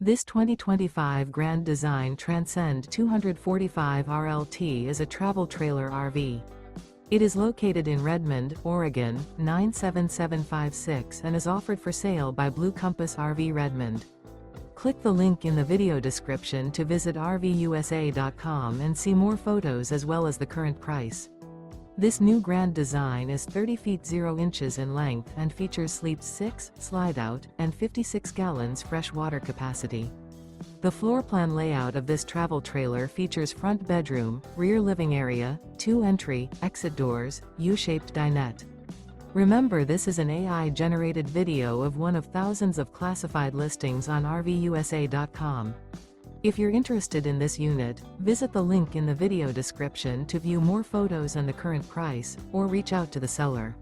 This 2025 Grand Design Transcend 245 RLT is a travel trailer RV. It is located in Redmond, Oregon, 97756 and is offered for sale by Blue Compass RV Redmond. Click the link in the video description to visit RVUSA.com and see more photos as well as the current price. This new Grand Design is 30 feet 0 inches in length and features sleeps 6, slide-out, and 56 gallons fresh water capacity. The floor plan layout of this travel trailer features front bedroom, rear living area, 2 entry, exit doors, U-shaped dinette. Remember, this is an AI-generated video of one of thousands of classified listings on RVUSA.com. If you're interested in this unit, visit the link in the video description to view more photos and the current price, or reach out to the seller.